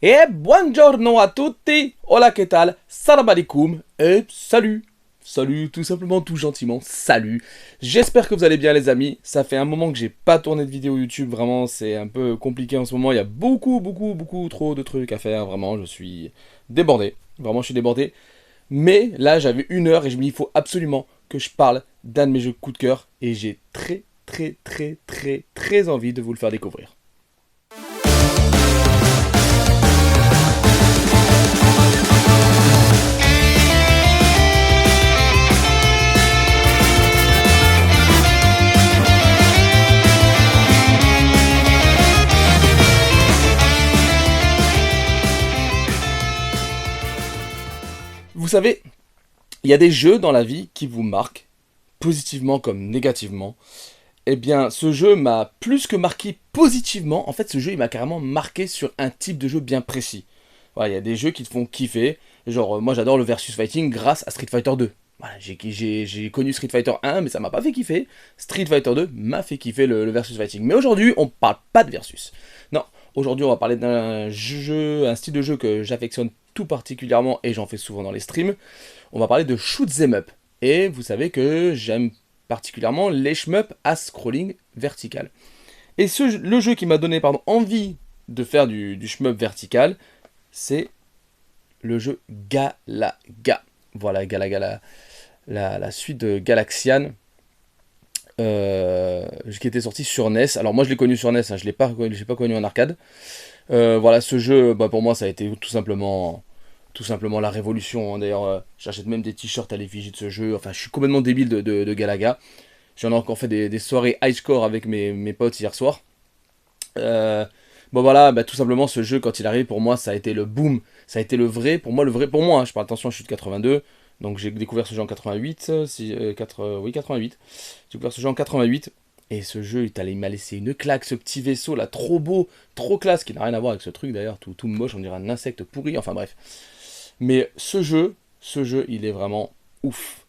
Et buongiorno a tutti, hola que tal, salam alaikum, et salut. Salut, tout simplement, tout gentiment, salut. J'espère que vous allez bien les amis, ça fait un moment que j'ai pas tourné de vidéo YouTube, vraiment c'est un peu compliqué en ce moment, il y a beaucoup trop de trucs à faire, vraiment je suis débordé, vraiment je suis débordé. Mais là j'avais 1 heure et je me dis il faut absolument que je parle d'un de mes jeux coup de cœur et j'ai très envie de vous le faire découvrir. Vous savez, il y a des jeux dans la vie qui vous marquent, positivement comme négativement. Eh bien, ce jeu m'a plus que marqué positivement. En fait, ce jeu, il m'a carrément marqué sur un type de jeu bien précis. Voilà, il y a des jeux qui te font kiffer. Genre, moi, j'adore le versus fighting grâce à Street Fighter 2. Voilà, j'ai connu Street Fighter 1, mais ça m'a pas fait kiffer. Street Fighter 2 m'a fait kiffer le versus fighting. Mais aujourd'hui, on parle pas de versus. Non, aujourd'hui, on va parler d'un jeu, un style de jeu que j'affectionne tout particulièrement et j'en fais souvent dans les streams. On va parler de shoot 'em up. Et vous savez que j'aime particulièrement les shmup à scrolling vertical. Et le jeu qui m'a donné envie de faire du shmup vertical, c'est le jeu Galaga. Voilà, Galaga, la suite de Galaxian, qui était sorti sur NES. Alors moi je l'ai connu sur NES, hein, je l'ai pas connu en arcade. Voilà, ce jeu, pour moi ça a été tout simplement la révolution, hein. D'ailleurs, j'achète même des t-shirts à l'effigie de ce jeu. Enfin, je suis complètement débile de Galaga. J'en ai encore fait des soirées high score avec mes potes hier soir. Euh, voilà, tout simplement, ce jeu, quand il arrive, pour moi, ça a été le boom. Ça a été le vrai, pour moi, hein. Je parle, attention, je suis de 82. Donc j'ai découvert ce jeu en 88. Oui, 88. J'ai découvert ce jeu en 88. Et ce jeu, il m'a laissé une claque, ce petit vaisseau là, trop beau, trop classe, qui n'a rien à voir avec ce truc d'ailleurs, tout moche, on dirait un insecte pourri, enfin bref. Mais il est vraiment ouf.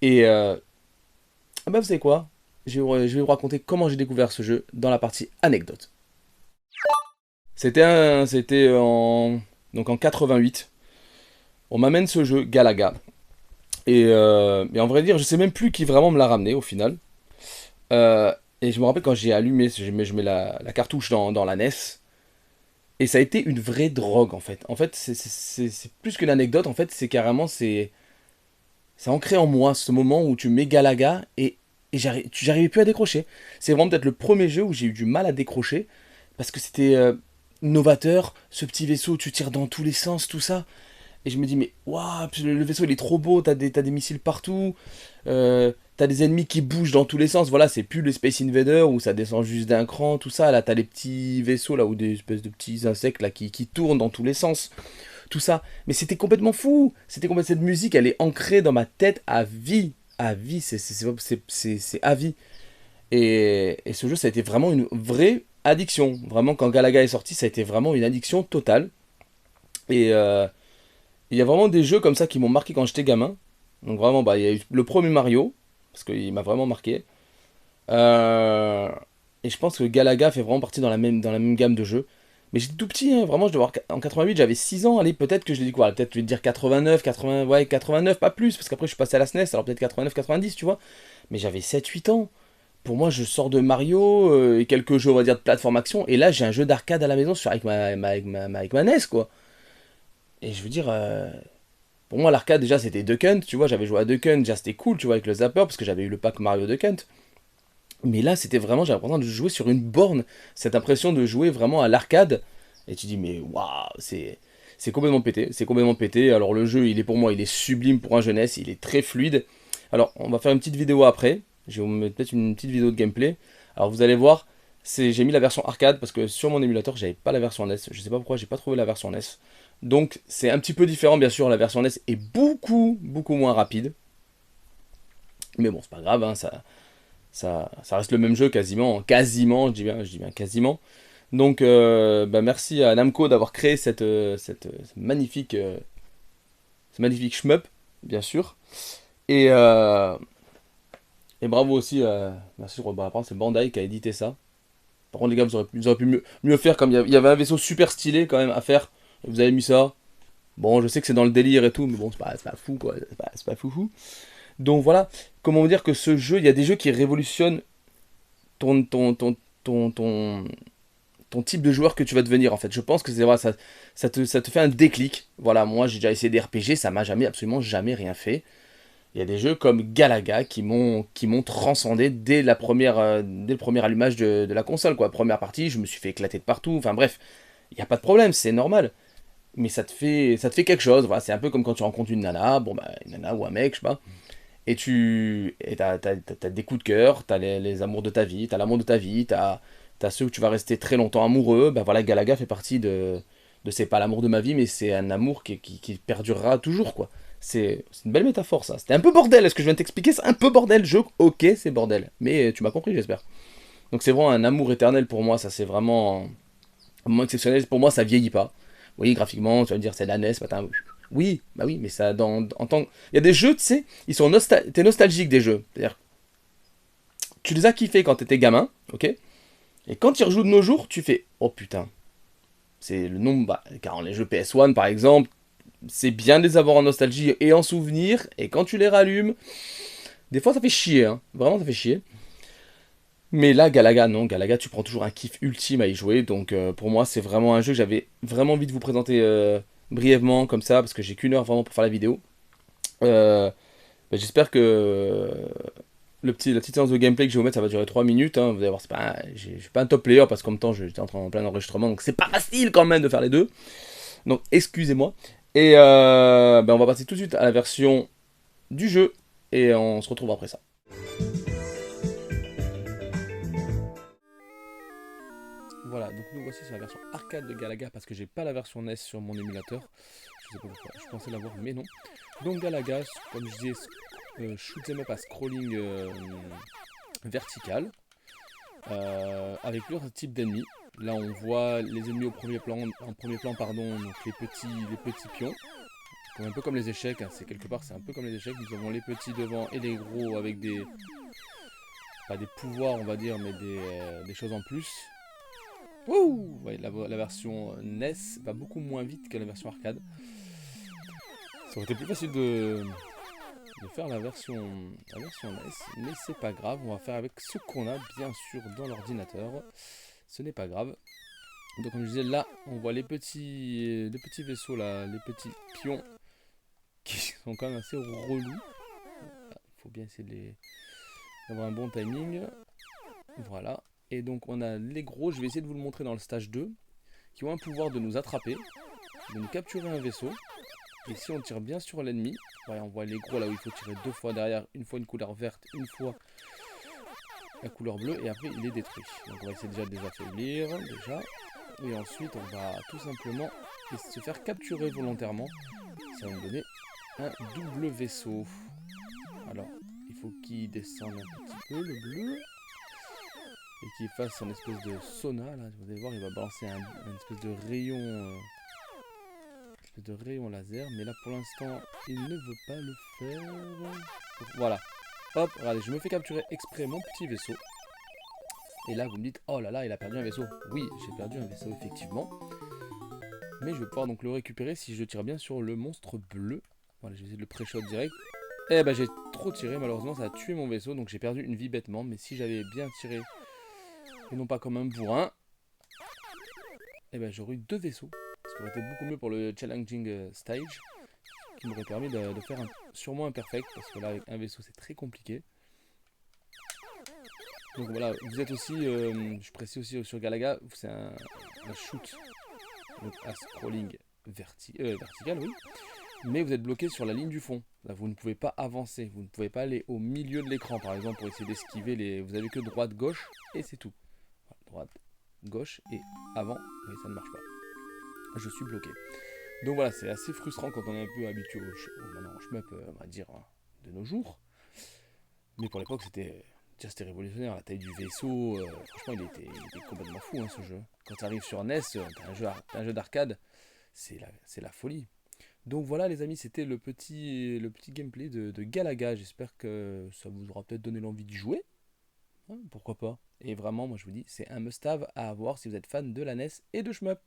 Et vous savez quoi? Je vais vous raconter comment j'ai découvert ce jeu dans la partie anecdote. C'était en 88. On m'amène ce jeu Galaga. Et en vrai dire, je sais même plus qui vraiment me l'a ramené au final. Et je me rappelle quand j'ai allumé, je mets la cartouche dans la NES. Et ça a été une vraie drogue en fait. En fait, c'est plus qu'une anecdote, en fait, c'est carrément, c'est ancré en moi ce moment où tu mets Galaga et j'arrivais plus à décrocher. C'est vraiment peut-être le premier jeu où j'ai eu du mal à décrocher parce que c'était novateur, ce petit vaisseau où tu tires dans tous les sens, tout ça. Et je me dis, mais waouh, le vaisseau il est trop beau, t'as des missiles partout, t'as des ennemis qui bougent dans tous les sens. Voilà, c'est plus les Space Invaders où ça descend juste d'un cran, tout ça. Là, t'as les petits vaisseaux là, ou des espèces de petits insectes là qui tournent dans tous les sens. Tout ça. Mais c'était complètement fou. Cette musique, elle est ancrée dans ma tête à vie. À vie, c'est à vie. Et ce jeu, ça a été vraiment une vraie addiction. Vraiment, quand Galaga est sorti, ça a été vraiment une addiction totale. Et il y a vraiment des jeux comme ça qui m'ont marqué quand j'étais gamin. Donc vraiment, il y a eu le premier Mario, parce qu'il m'a vraiment marqué. Euh, et je pense que Galaga fait vraiment partie dans la même gamme de jeux. Mais j'étais tout petit, hein, vraiment, je devais avoir, en 88, j'avais 6 ans. Allez, peut-être que je l'ai dit quoi? Peut-être je vais te dire 89, 80, ouais, 89, pas plus, parce qu'après je suis passé à la SNES, alors peut-être 89, 90, tu vois. Mais j'avais 7, 8 ans. Pour moi, je sors de Mario et quelques jeux, on va dire, de plateforme action. Et là, j'ai un jeu d'arcade à la maison avec ma NES, quoi. Et je veux dire, pour moi, l'arcade, déjà, c'était Duck Hunt, tu vois. J'avais joué à Duck Hunt, déjà, c'était cool, tu vois, avec le zapper, parce que j'avais eu le pack Mario Duck Hunt. Mais là, c'était vraiment, j'avais l'impression de jouer sur une borne. Cette impression de jouer vraiment à l'arcade. Et tu dis, mais waouh, c'est complètement pété. C'est complètement pété. Alors, le jeu, il est pour moi, il est sublime pour un jeunesse. Il est très fluide. Alors, on va faire une petite vidéo après. Je vais vous mettre peut-être une petite vidéo de gameplay. Alors, vous allez voir, j'ai mis la version arcade parce que sur mon émulateur, j'avais pas la version NES. Je sais pas pourquoi, j'ai pas trouvé la version NES. Donc, c'est un petit peu différent, bien sûr. La version NES est beaucoup moins rapide. Mais bon, c'est pas grave, hein, ça reste le même jeu quasiment, je dis bien quasiment. Donc, merci à Namco d'avoir créé ce magnifique shmup, bien sûr. Et, euh, et bravo aussi, merci, c'est Bandai qui a édité ça. Par contre, les gars, vous auriez pu mieux faire, comme il y avait un vaisseau super stylé quand même à faire. Vous avez mis ça. Bon, je sais que c'est dans le délire et tout, mais bon, c'est pas fou, quoi. C'est pas foufou. Donc voilà, comment vous dire que ce jeu, il y a des jeux qui révolutionnent ton, ton, ton, ton, ton, ton type de joueur que tu vas devenir, en fait. Je pense que c'est vrai, ça te fait un déclic. Voilà, moi, j'ai déjà essayé des RPG, ça m'a jamais, absolument jamais rien fait. Il y a des jeux comme Galaga qui m'ont transcendé dès le premier allumage de la console, quoi. Première partie, je me suis fait éclater de partout. Enfin bref, il n'y a pas de problème, c'est normal. Mais ça te fait quelque chose. Voilà, c'est un peu comme quand tu rencontres une nana, bon bah une nana ou un mec, je sais pas. Et t'as des coups de cœur, t'as les amours de ta vie, t'as l'amour de ta vie, t'as ceux où tu vas rester très longtemps amoureux. Bah voilà, Galaga fait partie de c'est pas l'amour de ma vie, mais c'est un amour qui perdurera toujours, quoi. C'est une belle métaphore, ça. C'était un peu bordel, est-ce que je viens de t'expliquer? C'est un peu bordel, ok, c'est bordel. Mais tu m'as compris, j'espère. Donc c'est vraiment un amour éternel pour moi, ça c'est vraiment un moment exceptionnel. Pour moi, ça vieillit pas. Oui, graphiquement, tu vas me dire c'est la NES, matin. Oui, bah oui, mais ça, en tant il y a des jeux, tu sais, t'es nostalgique des jeux. C'est-à-dire, tu les as kiffés quand t'étais gamin, ok? Et quand tu y rejoues de nos jours, tu fais, oh putain, c'est le nombre, bah, car les jeux PS1 par exemple, c'est bien de les avoir en nostalgie et en souvenir, et quand tu les rallumes, des fois ça fait chier, hein. Vraiment ça fait chier. Mais là, Galaga, non, Galaga, tu prends toujours un kiff ultime à y jouer. Donc pour moi, c'est vraiment un jeu que j'avais vraiment envie de vous présenter brièvement, comme ça, parce que j'ai qu'une heure vraiment pour faire la vidéo. Euh, bah, j'espère que la petite séance de gameplay que je vais vous mettre, ça va durer 3 minutes. Hein. Vous allez voir, je suis pas un top player parce qu'en même temps, j'étais en plein enregistrement, donc c'est pas facile quand même de faire les deux. Donc excusez-moi. Et bah, on va passer tout de suite à la version du jeu, et on se retrouve après ça. Voilà, donc nous voici sur la version arcade de Galaga parce que j'ai pas la version NES sur mon émulateur. Je sais pas pourquoi, je pensais l'avoir, mais non. Donc Galaga, comme je disais, shoot 'em up à scrolling vertical, avec plusieurs types d'ennemis. Là, on voit les ennemis en premier plan, pardon, donc les petits pions, un peu comme les échecs. Hein, c'est quelque part, c'est un peu comme les échecs. Nous avons les petits devant et les gros avec pas des pouvoirs, on va dire, mais des choses en plus. Wouh, ouais, la version NES va beaucoup moins vite que la version arcade. Ça aurait été plus facile de faire la version NES, mais c'est pas grave, on va faire avec ce qu'on a bien sûr dans l'ordinateur. Ce n'est pas grave. Donc comme je disais, là on voit les petits vaisseaux là, les petits pions qui sont quand même assez relous. Il faut bien essayer d'avoir un bon timing. Voilà. Et donc on a les gros, je vais essayer de vous le montrer dans le stage 2, qui ont un pouvoir de nous attraper, de nous capturer un vaisseau. Et si on tire bien sur l'ennemi, voilà, on voit les gros là où il faut tirer deux fois derrière, une fois une couleur verte, une fois la couleur bleue, et après il est détruit. Donc on va essayer déjà de les affaiblir, déjà. Et ensuite on va tout simplement se faire capturer volontairement. Ça va nous donner un double vaisseau. Alors, il faut qu'il descende un petit peu, le bleu. Et qu'il fasse un espèce de sauna, là, vous allez voir, il va balancer un espèce de rayon... de rayon laser, mais là pour l'instant il ne veut pas le faire. Voilà, hop, regardez, je me fais capturer exprès mon petit vaisseau. Et là vous me dites, oh là là, il a perdu un vaisseau. Oui, j'ai perdu un vaisseau effectivement, mais je vais pouvoir donc le récupérer si je tire bien sur le monstre bleu. Voilà, j'ai essayé de le pré-shot direct. Eh ben j'ai trop tiré, malheureusement ça a tué mon vaisseau, donc j'ai perdu une vie bêtement. Mais si j'avais bien tiré, et non pas comme un bourrin, eh ben j'aurais eu deux vaisseaux. Ce qui aurait été beaucoup mieux pour le challenging stage, qui m'aurait permis de faire sûrement un perfect, parce que là avec un vaisseau c'est très compliqué. Donc voilà, vous êtes aussi, je précise aussi sur Galaga, c'est un shoot, donc à scrolling vertical, oui, mais vous êtes bloqué sur la ligne du fond. Là vous ne pouvez pas avancer, vous ne pouvez pas aller au milieu de l'écran par exemple pour essayer d'esquiver vous avez que droite, gauche, et c'est tout. Voilà, droite, gauche, et avant, oui ça ne marche pas. Je suis bloqué. Donc voilà, c'est assez frustrant quand on est un peu habitué au shmup, on va dire, hein, de nos jours. Mais pour l'époque, c'était révolutionnaire. La taille du vaisseau, franchement, il était complètement fou, hein, ce jeu. Quand tu arrives sur NES, t'as un jeu d'arcade, c'est la folie. Donc voilà, les amis, c'était le petit gameplay de Galaga. J'espère que ça vous aura peut-être donné l'envie d'y jouer. Hein, pourquoi pas. Et vraiment, moi je vous dis, c'est un must-have à avoir si vous êtes fan de la NES et de shmup.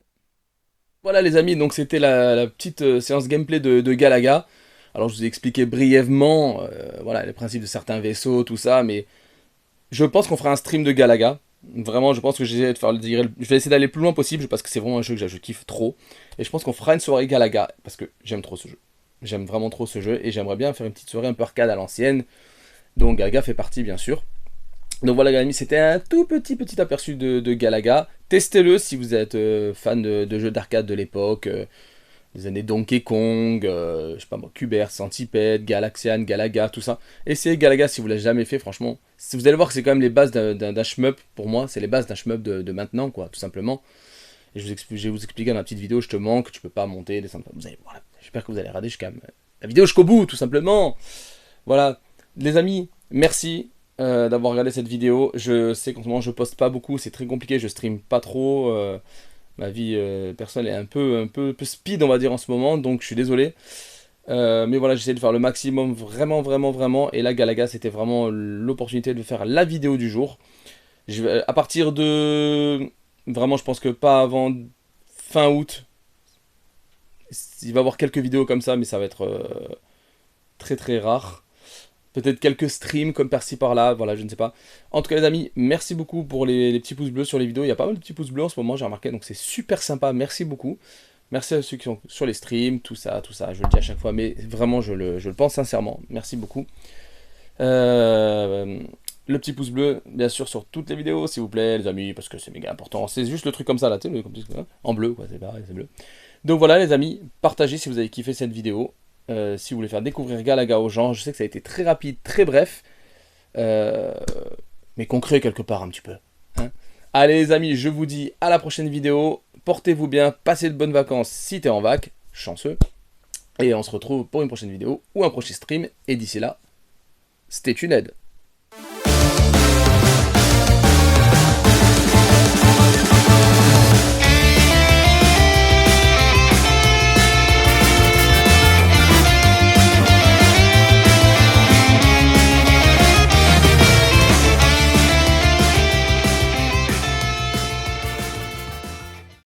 Voilà les amis, donc c'était la petite séance gameplay de Galaga. Alors je vous ai expliqué brièvement, voilà, les principes de certains vaisseaux, tout ça, mais je pense qu'on fera un stream de Galaga. Vraiment, je pense que je vais essayer d'aller le plus loin possible parce que c'est vraiment un jeu que je kiffe trop. Et je pense qu'on fera une soirée Galaga parce que j'aime trop ce jeu. J'aime vraiment trop ce jeu et j'aimerais bien faire une petite soirée un peu arcade à l'ancienne. Donc Galaga fait partie bien sûr. Donc voilà les amis, c'était un tout petit aperçu de Galaga. Testez-le si vous êtes fan de jeux d'arcade de l'époque, des années Donkey Kong, je sais pas moi, Qbert, Centipede, Galaxian, Galaga, tout ça. Essayez Galaga si vous l'avez jamais fait, franchement. Vous allez voir que c'est quand même les bases d'un shmup, pour moi, c'est les bases d'un shmup de maintenant, quoi, tout simplement. Et je vais vous expliquer dans la petite vidéo, je te manque, tu peux pas monter, descendre. Vous allez, voilà, j'espère que vous allez regarder jusqu'à la vidéo jusqu'au bout, tout simplement. Voilà, les amis, merci d'avoir regardé cette vidéo. Je sais qu'en ce moment je poste pas beaucoup, c'est très compliqué, je stream pas trop. Ma vie personnelle est un peu speed, on va dire, en ce moment, donc je suis désolé. Mais voilà, j'essaie de faire le maximum, vraiment. Et là, Galaga, c'était vraiment l'opportunité de faire la vidéo du jour. À partir de... Vraiment, je pense que pas avant fin août. Il va y avoir quelques vidéos comme ça, mais ça va être très rare. Peut-être quelques streams comme par-ci par-là, voilà, je ne sais pas. En tout cas les amis, merci beaucoup pour les petits pouces bleus sur les vidéos. Il y a pas mal de petits pouces bleus en ce moment, j'ai remarqué, donc c'est super sympa, merci beaucoup. Merci à ceux qui sont sur les streams, tout ça, je le dis à chaque fois, mais vraiment je le pense sincèrement, merci beaucoup. Le petit pouce bleu, bien sûr, sur toutes les vidéos, s'il vous plaît, les amis, parce que c'est méga important. C'est juste le truc comme ça, là, tu sais, en bleu, quoi, c'est pareil, c'est bleu. Donc voilà, les amis, partagez si vous avez kiffé cette vidéo. Si vous voulez faire découvrir Galaga aux gens, je sais que ça a été très rapide, très bref, euh, mais concret quelque part un petit peu. Hein. Allez, les amis, je vous dis à la prochaine vidéo. Portez-vous bien, passez de bonnes vacances si t'es en vac, chanceux. Et on se retrouve pour une prochaine vidéo ou un prochain stream. Et d'ici là, stay tuned.